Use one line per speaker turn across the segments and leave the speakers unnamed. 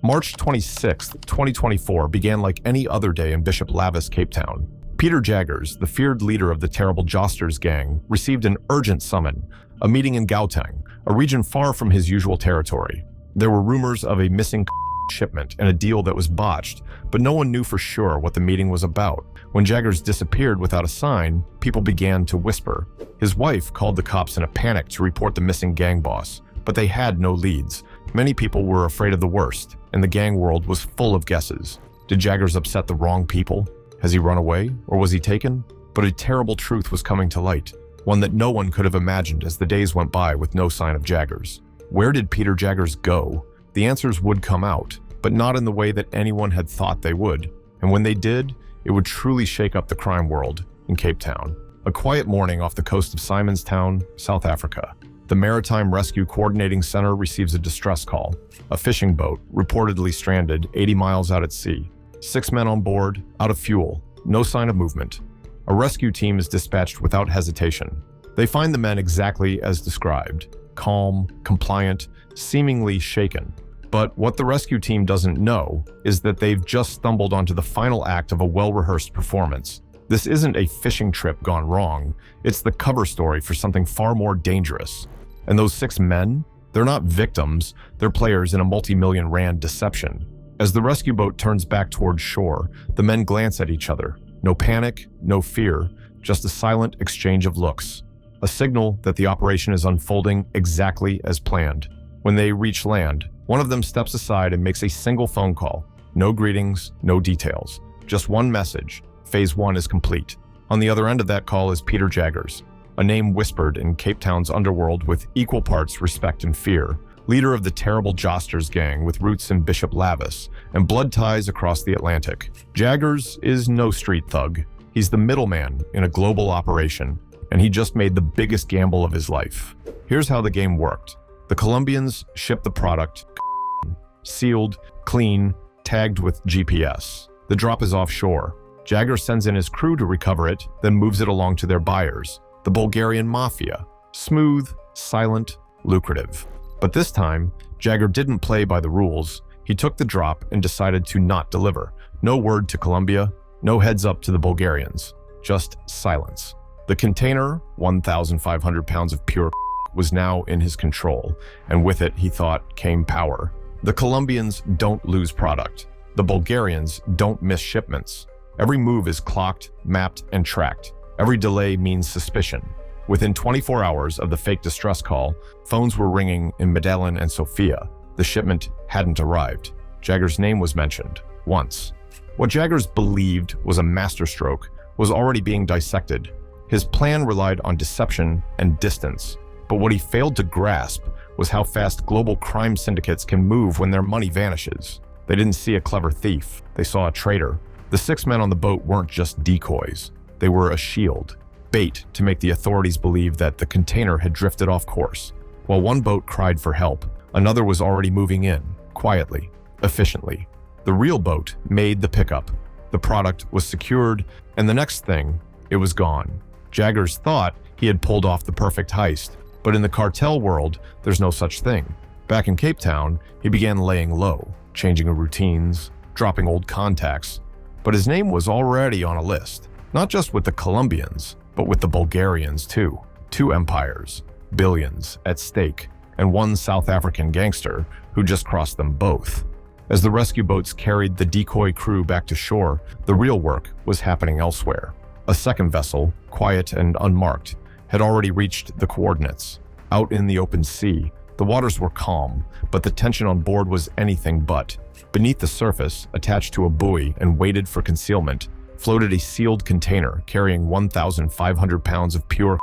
March 26, 2024 began like any other day in Bishop Lavis, Cape Town. Peter Jaggers, the feared leader of the Terrible Josters gang, received an urgent summon, a meeting in Gauteng, a region far from his usual territory. There were rumors of a missing shipment and a deal that was botched, but no one knew for sure what the meeting was about. When Jaggers disappeared without a sign, people began to whisper. His wife called the cops in a panic to report the missing gang boss, but they had no leads. Many people were afraid of the worst, and the gang world was full of guesses. Did Jaggers upset the wrong people? Has he run away, or was he taken? But a terrible truth was coming to light, one that no one could have imagined as the days went by with no sign of Jaggers. Where did Peter Jaggers go? The answers would come out, but not in the way that anyone had thought they would. And when they did, it would truly shake up the crime world in Cape Town. A quiet morning off the coast of Simonstown, South Africa. The Maritime Rescue Coordinating Center receives a distress call. A fishing boat, reportedly stranded 80 miles out at sea. 6 men on board, out of fuel, no sign of movement. A rescue team is dispatched without hesitation. They find the men exactly as described, calm, compliant, seemingly shaken. But what the rescue team doesn't know is that they've just stumbled onto the final act of a well-rehearsed performance. This isn't a fishing trip gone wrong, it's the cover story for something far more dangerous. And those 6 men, they're not victims, they're players in a multi-million rand deception. As the rescue boat turns back towards shore, the men glance at each other. No panic, no fear, just a silent exchange of looks. A signal that the operation is unfolding exactly as planned. When they reach land, one of them steps aside and makes a single phone call. No greetings, no details. Just one message. Phase 1 is complete. On the other end of that call is Peter Jaggers, a name whispered in Cape Town's underworld with equal parts respect and fear. Leader of the Terrible Josters gang with roots in Bishop Lavis and blood ties across the Atlantic. Jaggers is no street thug. He's the middleman in a global operation, and he just made the biggest gamble of his life. Here's how the game worked. The Colombians ship the product, sealed, clean, tagged with GPS. The drop is offshore. Jaggers sends in his crew to recover it, then moves it along to their buyers, the Bulgarian Mafia. Smooth, silent, lucrative. But this time, Jagger didn't play by the rules. He took the drop and decided to not deliver. No word to Colombia, no heads up to the Bulgarians, just silence. The container, 1,500 pounds of pure was now in his control, and with it, he thought, came power. The Colombians don't lose product. The Bulgarians don't miss shipments. Every move is clocked, mapped, and tracked. Every delay means suspicion. Within 24 hours of the fake distress call, phones were ringing in Medellin and Sofia. The shipment hadn't arrived. Jaggers' name was mentioned, once. What Jaggers believed was a masterstroke was already being dissected. His plan relied on deception and distance. But what he failed to grasp was how fast global crime syndicates can move when their money vanishes. They didn't see a clever thief. They saw a traitor. The 6 men on the boat weren't just decoys. They were a shield. Bait to make the authorities believe that the container had drifted off course. While one boat cried for help, another was already moving in, quietly, efficiently. The real boat made the pickup. The product was secured, and the next thing, it was gone. Jaggers thought he had pulled off the perfect heist, but in the cartel world, there's no such thing. Back in Cape Town, he began laying low, changing routines, dropping old contacts. But his name was already on a list, not just with the Colombians, but with the Bulgarians too. 2 empires, billions at stake, and one South African gangster who just crossed them both. As the rescue boats carried the decoy crew back to shore, the real work was happening elsewhere. A second vessel, quiet and unmarked, had already reached the coordinates. Out in the open sea, the waters were calm, but the tension on board was anything but. Beneath the surface, attached to a buoy and weighted for concealment, floated a sealed container carrying 1,500 pounds of pure.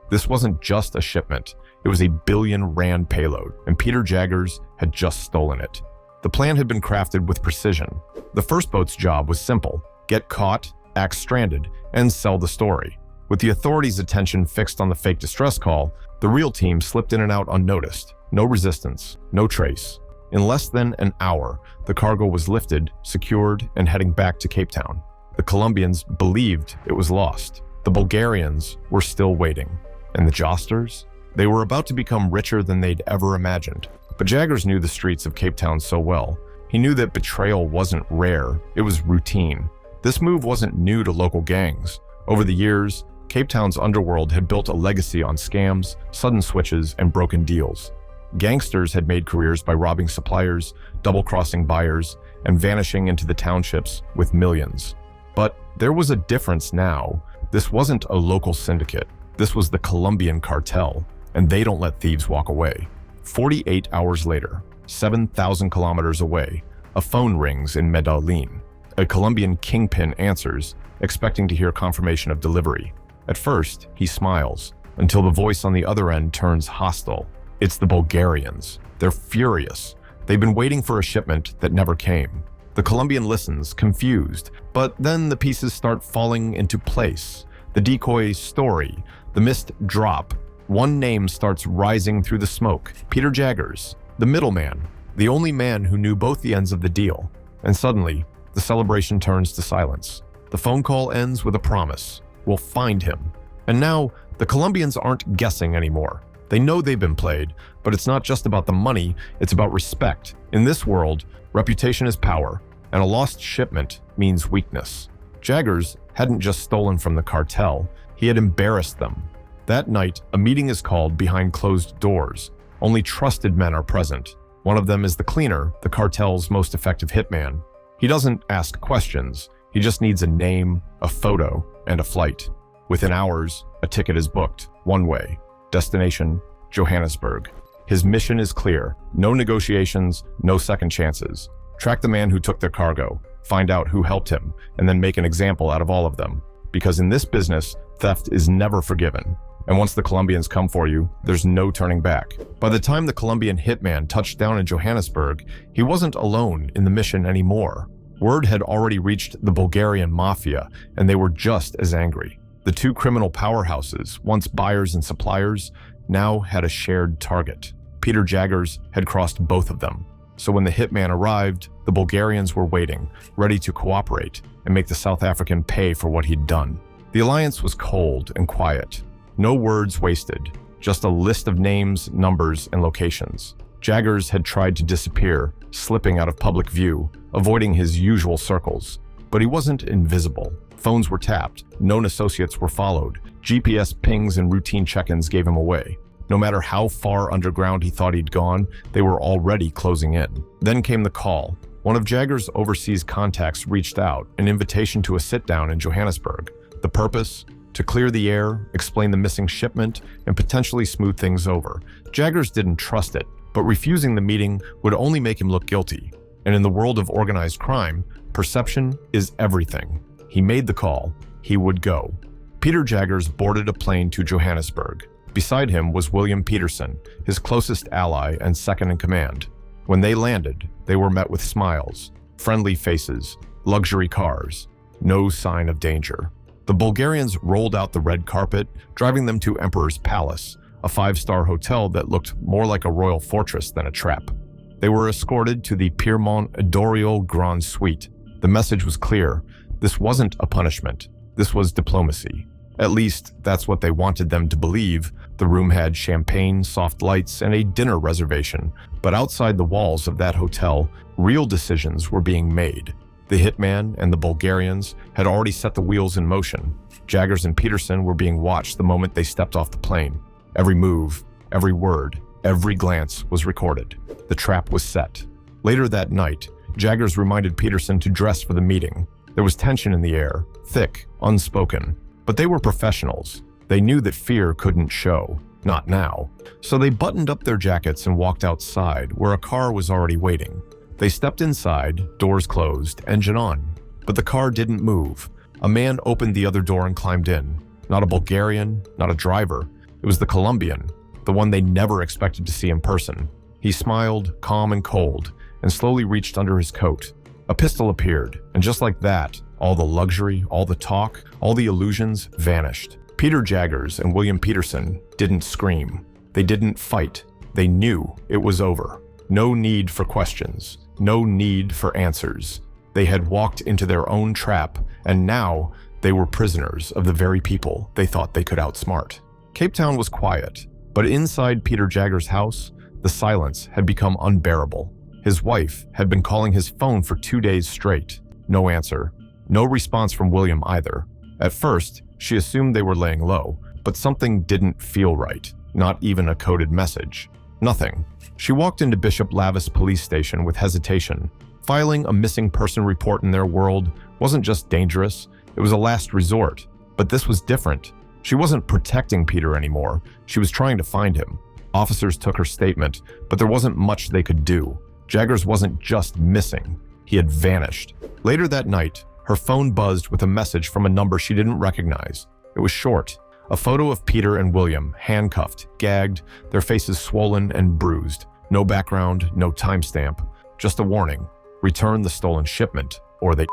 This wasn't just a shipment, it was a billion-rand payload, and Peter Jaggers had just stolen it. The plan had been crafted with precision. The first boat's job was simple: get caught, act stranded, and sell the story. With the authorities' attention fixed on the fake distress call, the real team slipped in and out unnoticed. No resistance, no trace. In less than an hour, the cargo was lifted, secured, and heading back to Cape Town. The Colombians believed it was lost. The Bulgarians were still waiting. And the Josters? They were about to become richer than they'd ever imagined. But Jaggers knew the streets of Cape Town so well. He knew that betrayal wasn't rare, it was routine. This move wasn't new to local gangs. Over the years, Cape Town's underworld had built a legacy on scams, sudden switches, and broken deals. Gangsters had made careers by robbing suppliers, double-crossing buyers, and vanishing into the townships with millions. But there was a difference now. This wasn't a local syndicate. This was the Colombian cartel, and they don't let thieves walk away. 48 hours later, 7,000 kilometers away, a phone rings in Medellin. A Colombian kingpin answers, expecting to hear confirmation of delivery. At first, he smiles, until the voice on the other end turns hostile. It's the Bulgarians. They're furious. They've been waiting for a shipment that never came. The Colombian listens, confused, but then the pieces start falling into place. The decoy story, the missed drop. One name starts rising through the smoke: Peter Jaggers, the middleman, the only man who knew both the ends of the deal. And suddenly, the celebration turns to silence. The phone call ends with a promise: we'll find him. And now, the Colombians aren't guessing anymore. They know they've been played, but it's not just about the money, it's about respect. In this world, reputation is power, and a lost shipment means weakness. Jaggers hadn't just stolen from the cartel, he had embarrassed them. That night, a meeting is called behind closed doors. Only trusted men are present. One of them is the cleaner, the cartel's most effective hitman. He doesn't ask questions, he just needs a name, a photo, and a flight. Within hours, a ticket is booked, one way. Destination, Johannesburg. His mission is clear: no negotiations, no second chances. Track the man who took their cargo, find out who helped him, and then make an example out of all of them. Because in this business, theft is never forgiven. And once the Colombians come for you, there's no turning back. By the time the Colombian hitman touched down in Johannesburg, he wasn't alone in the mission anymore. Word had already reached the Bulgarian mafia, and they were just as angry. The two criminal powerhouses, once buyers and suppliers, now had a shared target. Peter Jaggers had crossed both of them. So when the hitman arrived, the Bulgarians were waiting, ready to cooperate and make the South African pay for what he'd done. The alliance was cold and quiet. No words wasted, just a list of names, numbers, and locations. Jaggers had tried to disappear, slipping out of public view, avoiding his usual circles. But he wasn't invisible. Phones were tapped, known associates were followed, GPS pings and routine check-ins gave him away. No matter how far underground he thought he'd gone, they were already closing in. Then came the call. One of Jaggers' overseas contacts reached out, an invitation to a sit-down in Johannesburg. The purpose? To clear the air, explain the missing shipment, and potentially smooth things over. Jaggers didn't trust it, but refusing the meeting would only make him look guilty. And in the world of organized crime, perception is everything. He made the call. He would go. Peter Jaggers boarded a plane to Johannesburg. Beside him was William Peterson, his closest ally and second in command. When they landed, they were met with smiles, friendly faces, luxury cars, no sign of danger. The Bulgarians rolled out the red carpet, driving them to Emperor's Palace, a five-star hotel that looked more like a royal fortress than a trap. They were escorted to the Piermont Edorial Grand Suite. The message was clear. This wasn't a punishment. This was diplomacy. At least, that's what they wanted them to believe. The room had champagne, soft lights, and a dinner reservation. But outside the walls of that hotel, real decisions were being made. The hitman and the Bulgarians had already set the wheels in motion. Jaggers and Peterson were being watched the moment they stepped off the plane. Every move, every word, every glance was recorded. The trap was set. Later that night, Jaggers reminded Peterson to dress for the meeting. There was tension in the air, thick, unspoken. But they were professionals. They knew that fear couldn't show. Not now. So they buttoned up their jackets and walked outside, where a car was already waiting. They stepped inside, doors closed, engine on. But the car didn't move. A man opened the other door and climbed in. Not a Bulgarian, not a driver. It was the Colombian, the one they never expected to see in person. He smiled, calm and cold, and slowly reached under his coat. A pistol appeared, and just like that, all the luxury, all the talk, all the illusions vanished. Peter Jaggers and William Peterson didn't scream. They didn't fight. They knew it was over. No need for questions. No need for answers. They had walked into their own trap, and now they were prisoners of the very people they thought they could outsmart. Cape Town was quiet, but inside Peter Jaggers' house, the silence had become unbearable. His wife had been calling his phone for 2 days straight. No answer. No response from William either. At first, she assumed they were laying low, but something didn't feel right. Not even a coded message. Nothing. She walked into Bishop Lavis police station with hesitation. Filing a missing person report in their world wasn't just dangerous, it was a last resort. But this was different. She wasn't protecting Peter anymore. She was trying to find him. Officers took her statement, but there wasn't much they could do. Jaggers wasn't just missing. He had vanished. Later that night, her phone buzzed with a message from a number she didn't recognize. It was short. A photo of Peter and William, handcuffed, gagged, their faces swollen and bruised. No background, no timestamp. Just a warning. Return the stolen shipment, or they...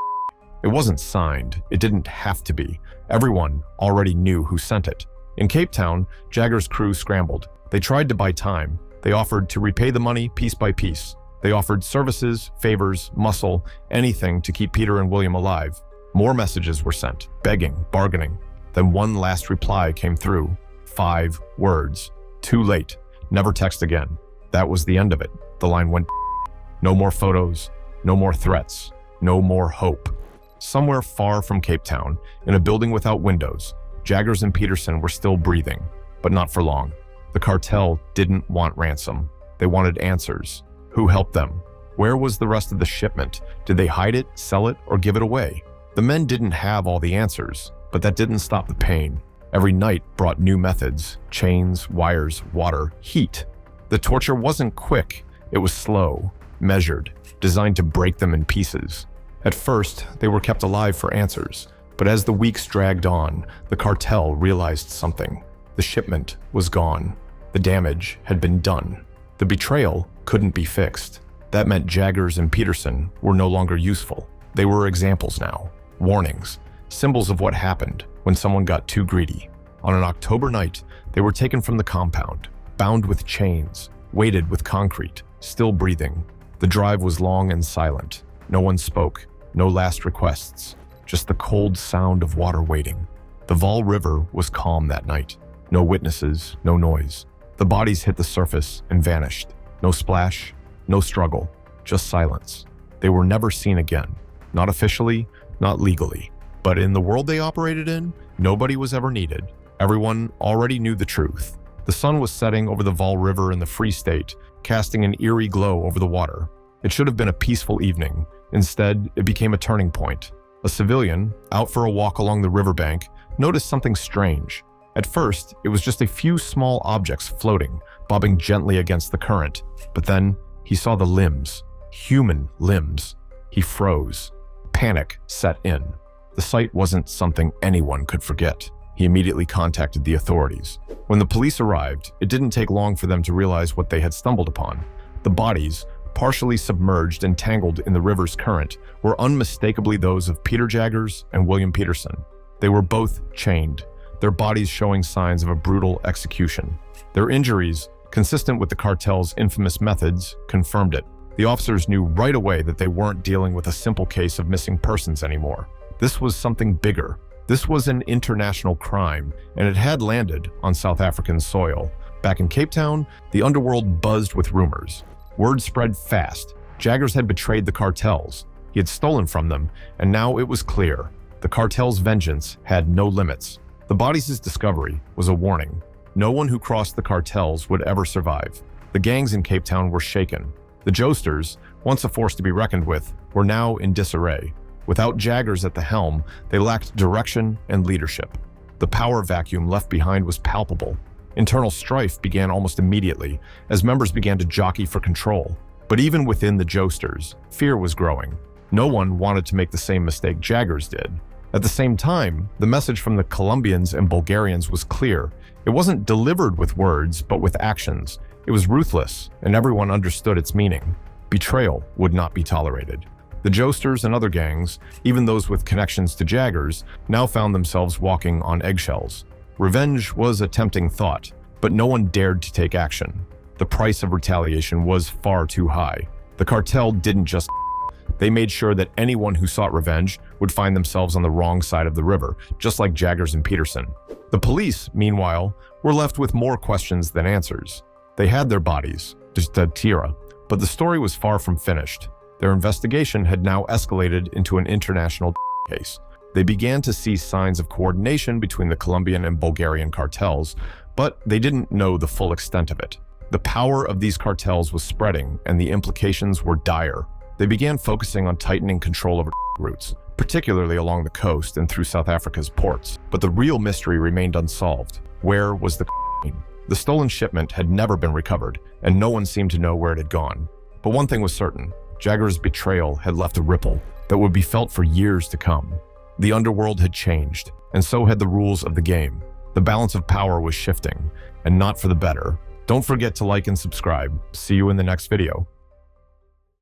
It wasn't signed. It didn't have to be. Everyone already knew who sent it. In Cape Town, Jaggers' crew scrambled. They tried to buy time. They offered to repay the money piece by piece. They offered services, favors, muscle, anything to keep Peter and William alive. More messages were sent, begging, bargaining. Then one last reply came through. 5 words. Too late. Never text again. That was the end of it. The line went. No more photos. No more threats. No more hope. Somewhere far from Cape Town, in a building without windows, Jaggers and Peterson were still breathing, but not for long. The cartel didn't want ransom. They wanted answers. Who helped them? Where was the rest of the shipment? Did they hide it, sell it, or give it away? The men didn't have all the answers, but that didn't stop the pain. Every night brought new methods: chains, wires, water, heat. The torture wasn't quick. It was slow, measured, designed to break them in pieces. At first, they were kept alive for answers, but as the weeks dragged on, the cartel realized something. The shipment was gone. The damage had been done. The betrayal couldn't be fixed. That meant Jaggers and Peterson were no longer useful. They were examples now, warnings, symbols of what happened when someone got too greedy. On an October night, they were taken from the compound, bound with chains, weighted with concrete, still breathing. The drive was long and silent. No one spoke, no last requests, just the cold sound of water waiting. The Vaal River was calm that night. No witnesses, no noise. The bodies hit the surface and vanished. No splash, no struggle, just silence. They were never seen again. Not officially, not legally. But in the world they operated in, nobody was ever needed. Everyone already knew the truth. The sun was setting over the Vaal River in the Free State, casting an eerie glow over the water. It should have been a peaceful evening. Instead, it became a turning point. A civilian, out for a walk along the riverbank, noticed something strange. At first, it was just a few small objects floating, bobbing gently against the current. But then, he saw the limbs. Human limbs. He froze. Panic set in. The sight wasn't something anyone could forget. He immediately contacted the authorities. When the police arrived, it didn't take long for them to realize what they had stumbled upon. The bodies, partially submerged and tangled in the river's current, were unmistakably those of Peter Jaggers and William Peterson. They were both chained, their bodies showing signs of a brutal execution. Their injuries, consistent with the cartel's infamous methods, confirmed it. The officers knew right away that they weren't dealing with a simple case of missing persons anymore. This was something bigger. This was an international crime, and it had landed on South African soil. Back in Cape Town, the underworld buzzed with rumors. Word spread fast. Jaggers had betrayed the cartels. He had stolen from them, and now it was clear. The cartel's vengeance had no limits. The bodies' discovery was a warning. No one who crossed the cartels would ever survive. The gangs in Cape Town were shaken. The Josters, once a force to be reckoned with, were now in disarray. Without Jaggers at the helm, they lacked direction and leadership. The power vacuum left behind was palpable. Internal strife began almost immediately, as members began to jockey for control. But even within the Josters, fear was growing. No one wanted to make the same mistake Jaggers did. At the same time, the message from the Colombians and Bulgarians was clear. It wasn't delivered with words, but with actions. It was ruthless, and everyone understood its meaning. Betrayal would not be tolerated. The Josters and other gangs, even those with connections to Jaggers, now found themselves walking on eggshells. Revenge was a tempting thought, but no one dared to take action. The price of retaliation was far too high. The cartel didn't just... They made sure that anyone who sought revenge would find themselves on the wrong side of the river, just like Jaggers and Peterson. The police, meanwhile, were left with more questions than answers. They had their bodies, just a tira, But the story was far from finished. Their investigation had now escalated into an international case. They began to see signs of coordination between the Colombian and Bulgarian cartels, but they didn't know the full extent of it. The power of these cartels was spreading, and the implications were dire. They began focusing on tightening control over routes, particularly along the coast and through South Africa's ports. But the real mystery remained unsolved. Where was the cocaine? The stolen shipment had never been recovered, and no one seemed to know where it had gone. But one thing was certain: Jaggers' betrayal had left a ripple that would be felt for years to come. The underworld had changed, and so had the rules of the game. The balance of power was shifting, and not for the better. Don't forget to like and subscribe. See you in the next video.